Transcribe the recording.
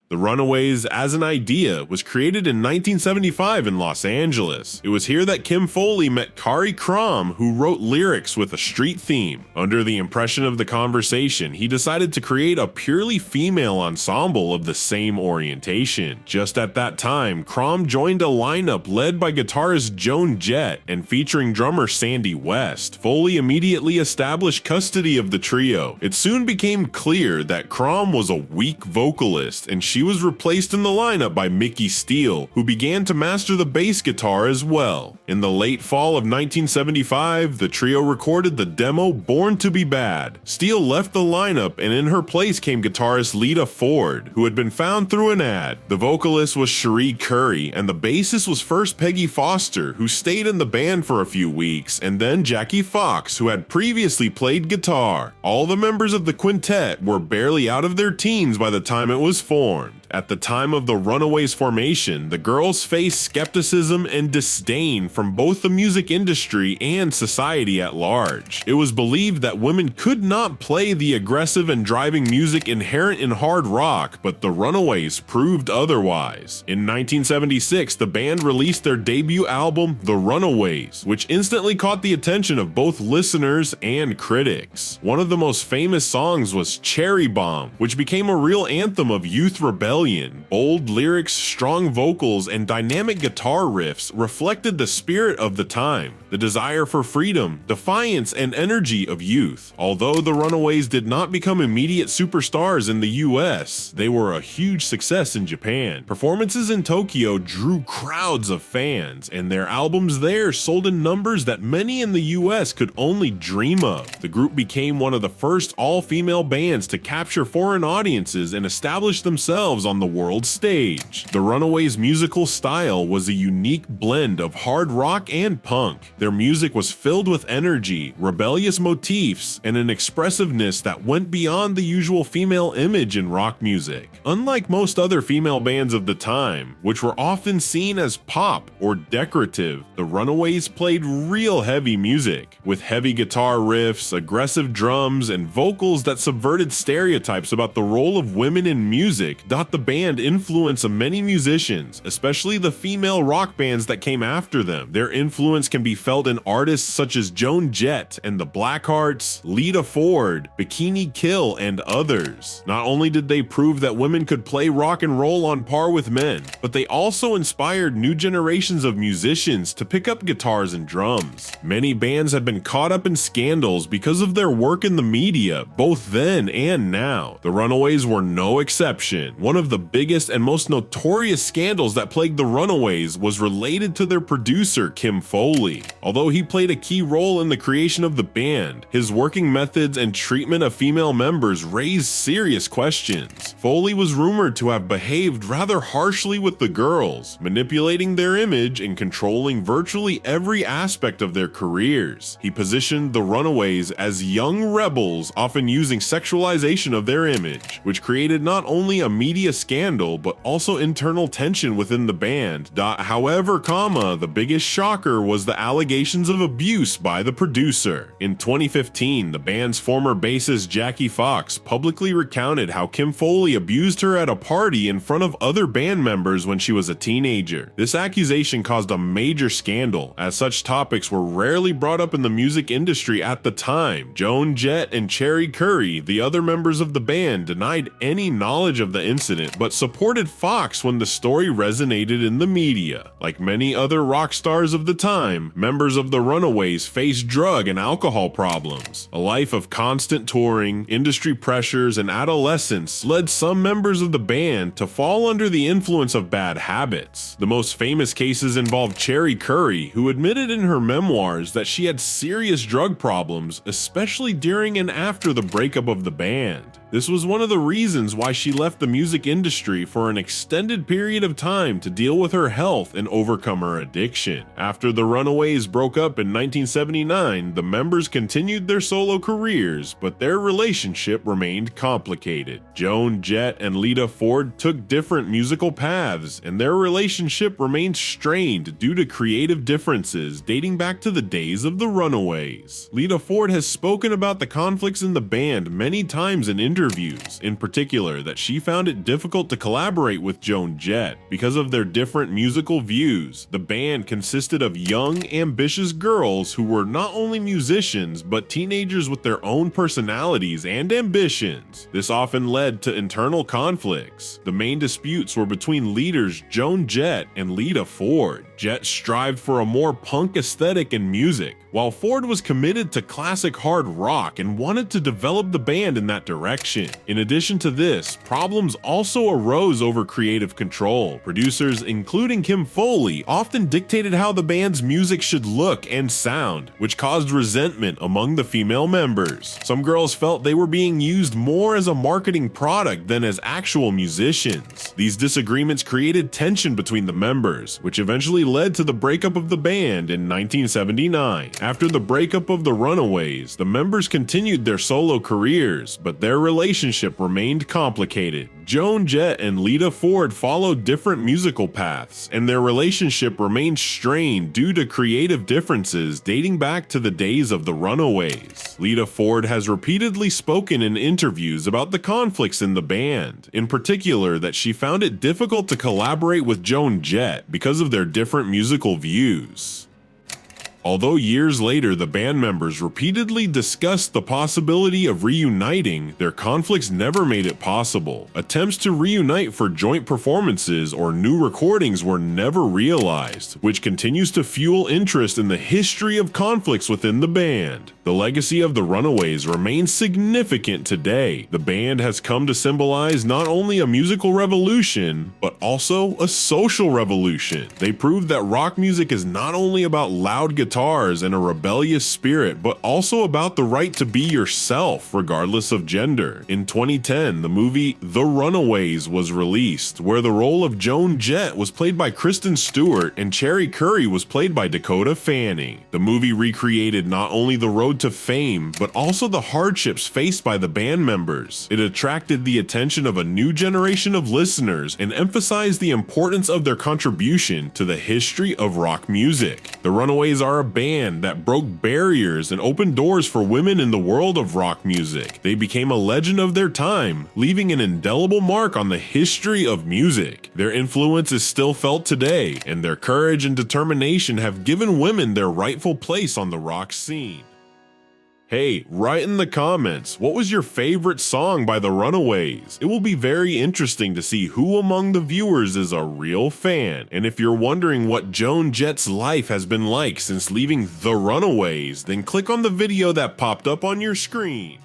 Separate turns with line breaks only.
The Runaways, as an idea, was created in 1975 in Los Angeles. It was here that Kim Foley met Kari Krom, who wrote lyrics with a street theme. Under the impression of the conversation, he decided to create a purely female ensemble of the same orientation. Just at that time, Krom joined a lineup led by guitarist Joan Jett and featuring drummer Sandy West. Foley immediately established custody of the trio. It soon became clear that Krom was a weak vocalist, and she was replaced in the lineup by Mickey Steele, who began to master the bass guitar as well. In the late fall of 1975, the trio recorded the demo Born to Be Bad. Steele left the lineup, and in her place came guitarist Lita Ford, who had been found through an ad. The vocalist was Cherie Curry, and the bassist was first Peggy Foster, who stayed in the band for a few weeks, and then Jackie Fox, who had previously played guitar. All the members of the quintet were barely out of their teens by the time it was formed. At the time of the Runaways formation, the girls faced skepticism and disdain from both the music industry and society at large. It was believed that women could not play the aggressive and driving music inherent in hard rock, but the Runaways proved otherwise. In 1976, the band released their debut album, The Runaways, which instantly caught the attention of both listeners and critics. One of the most famous songs was Cherry Bomb, which became a real anthem of youth rebellion. Bold lyrics, strong vocals, and dynamic guitar riffs reflected the spirit of the time, the desire for freedom, defiance, and energy of youth. Although the Runaways did not become immediate superstars in the US, they were a huge success in Japan. Performances in Tokyo drew crowds of fans, and their albums there sold in numbers that many in the US could only dream of. The group became one of the first all-female bands to capture foreign audiences and establish themselves on the world stage. The Runaways' musical style was a unique blend of hard rock and punk. Their music was filled with energy, rebellious motifs, and an expressiveness that went beyond the usual female image in rock music. Unlike most other female bands of the time, which were often seen as pop or decorative, the Runaways played real heavy music, with heavy guitar riffs, aggressive drums, and vocals that subverted stereotypes about the role of women in music. The band influence of many musicians, especially the female rock bands that came after them. Their influence can be felt in artists such as Joan Jett and the Blackhearts, Lita Ford, Bikini Kill, and others. Not only did they prove that women could play rock and roll on par with men, but they also inspired new generations of musicians to pick up guitars and drums. Many bands have been caught up in scandals because of their work in the media, both then and now. The Runaways were no exception. One of the biggest and most notorious scandals that plagued the Runaways was related to their producer, Kim Foley. Although he played a key role in the creation of the band, his working methods and treatment of female members raised serious questions. Foley was rumored to have behaved rather harshly with the girls, manipulating their image and controlling virtually every aspect of their careers. He positioned the Runaways as young rebels, often using sexualization of their image, which created not only a media scandal but also internal tension within the band. However, the biggest shocker was the allegations of abuse by the producer. In 2015, the band's former bassist Jackie Fox publicly recounted how Kim Foley abused her at a party in front of other band members when she was a teenager. This accusation caused a major scandal, as such topics were rarely brought up in the music industry at the time. Joan Jett and Cherie Curry, the other members of the band, denied any knowledge of the incident, but supported Fox when the story resonated in the media. Like many other rock stars of the time, members of the Runaways faced drug and alcohol problems. A life of constant touring, industry pressures, and adolescence led some members of the band to fall under the influence of bad habits. The most famous cases involved Cherie Curry, who admitted in her memoirs that she had serious drug problems, especially during and after the breakup of the band. This was one of the reasons why she left the music industry for an extended period of time to deal with her health and overcome her addiction. After the Runaways broke up in 1979, the members continued their solo careers, but their relationship remained complicated. Joan Jett and Lita Ford took different musical paths, and their relationship remained strained due to creative differences dating back to the days of the Runaways. Lita Ford has spoken about the conflicts in the band many times in interviews, in particular that she found it difficult to collaborate with Joan Jett because of their different musical views. The band consisted of young, ambitious girls who were not only musicians but teenagers with their own personalities and ambitions. This often led to internal conflicts. The main disputes were between leaders Joan Jett and Lita Ford. Jett strived for a more punk aesthetic in music, while Ford was committed to classic hard rock and wanted to develop the band in that direction. In addition to this, problems also arose over creative control. Producers, including Kim Foley, often dictated how the band's music should look and sound, which caused resentment among the female members. Some girls felt they were being used more as a marketing product than as actual musicians. These disagreements created tension between the members, which eventually led to the breakup of the band in 1979. After the breakup of the Runaways, the members continued their solo careers, but their relationship remained complicated. Joan Jett and Lita Ford followed different musical paths, and their relationship remained strained due to creative differences dating back to the days of the Runaways. Lita Ford has repeatedly spoken in interviews about the conflicts in the band, in particular that she found it difficult to collaborate with Joan Jett because of their different musical views. Although years later the band members repeatedly discussed the possibility of reuniting, their conflicts never made it possible. Attempts to reunite for joint performances or new recordings were never realized, which continues to fuel interest in the history of conflicts within the band. The legacy of the Runaways remains significant today. The band has come to symbolize not only a musical revolution, but also a social revolution. They proved that rock music is not only about loud guitars and a rebellious spirit, but also about the right to be yourself, regardless of gender. In 2010, the movie The Runaways was released, where the role of Joan Jett was played by Kristen Stewart and Cherry Curry was played by Dakota Fanning. The movie recreated not only the road to fame, but also the hardships faced by the band members. It attracted the attention of a new generation of listeners and emphasized the importance of their contribution to the history of rock music. The Runaways are a band that broke barriers and opened doors for women in the world of rock music. They became a legend of their time, leaving an indelible mark on the history of music. Their influence is still felt today, and their courage and determination have given women their rightful place on the rock scene. Hey, write in the comments, what was your favorite song by the Runaways? It will be very interesting to see who among the viewers is a real fan. And if you're wondering what Joan Jett's life has been like since leaving the Runaways, then click on the video that popped up on your screen.